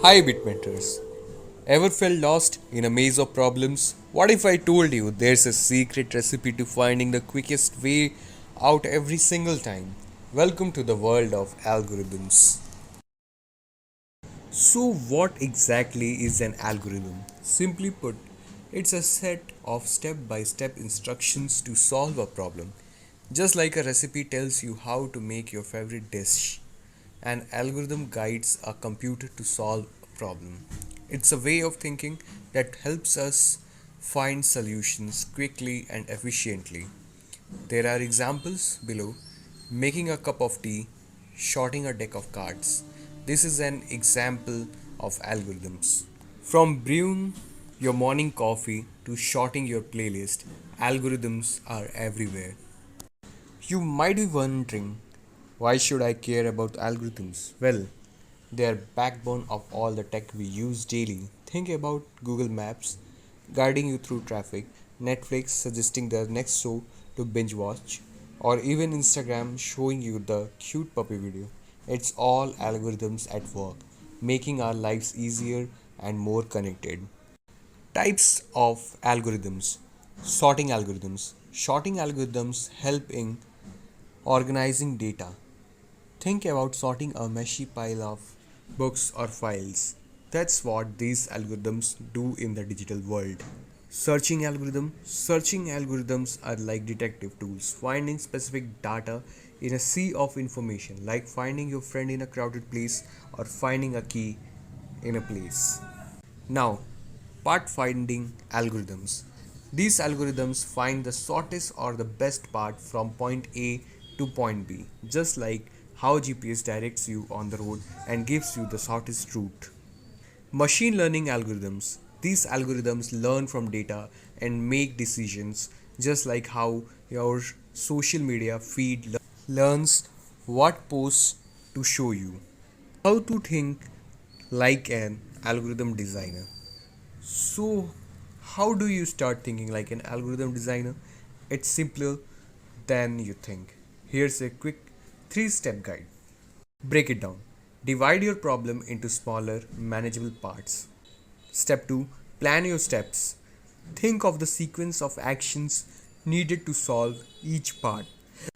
Hi BitMentors. Ever felt lost in a maze of problems? What if I told you there's a secret recipe to finding the quickest way out every single time? Welcome to the world of algorithms. So, what exactly is an algorithm? Simply put, it's a set of step by step instructions to solve a problem. Just like a recipe tells you how to make your favorite dish, an algorithm guides a computer to solve a problem. It's a way of thinking that helps us find solutions quickly and efficiently. There are examples below: making a cup of tea, sorting a deck of cards. This is an example of algorithms. From brewing your morning coffee to sorting your playlist, algorithms are everywhere. You might be wondering, why should I care about algorithms? Well, they are backbone of all the tech we use daily. Think about Google Maps guiding you through traffic, Netflix suggesting the next show to binge watch, or even Instagram showing you the cute puppy video. It's all algorithms at work, making our lives easier and more connected. Types of algorithms. Sorting algorithms. Sorting algorithms help in organizing data. Think about sorting a messy pile of books or files. That's what these algorithms do in the digital world. Searching algorithms are like detective tools, finding specific data in a sea of information, like finding your friend in a crowded place or finding a key in a place. Now, pathfinding algorithms. These algorithms find the shortest or the best path from point A to point B, just like how GPS directs you on the road and gives you the shortest route. Machine learning algorithms. These algorithms learn from data and make decisions, just like how your social media feed learns what posts to show you. How to think like an algorithm designer. So, how do you start thinking like an algorithm designer? It's simpler than you think. Here's a quick 3-step guide. Break it down. Divide your problem into smaller, manageable parts. Step 2: plan your steps. Think of the sequence of actions needed to solve each part.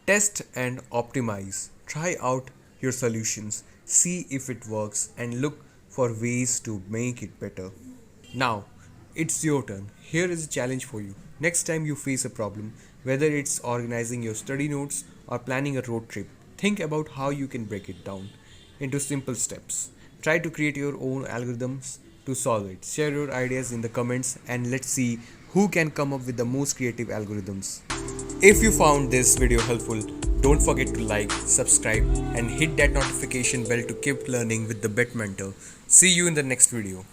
Test and optimize. Try out your solutions, see if it works, and look for ways to make it better. Now, it's your turn. Here is a challenge for you. Next time you face a problem, whether it's organizing your study notes or planning a road trip, think about how you can break it down into simple steps. Try to create your own algorithms to solve it. Share your ideas in the comments and let's see who can come up with the most creative algorithms. If you found this video helpful, don't forget to like, subscribe, and hit that notification bell to keep learning with the BitMentor. See you in the next video.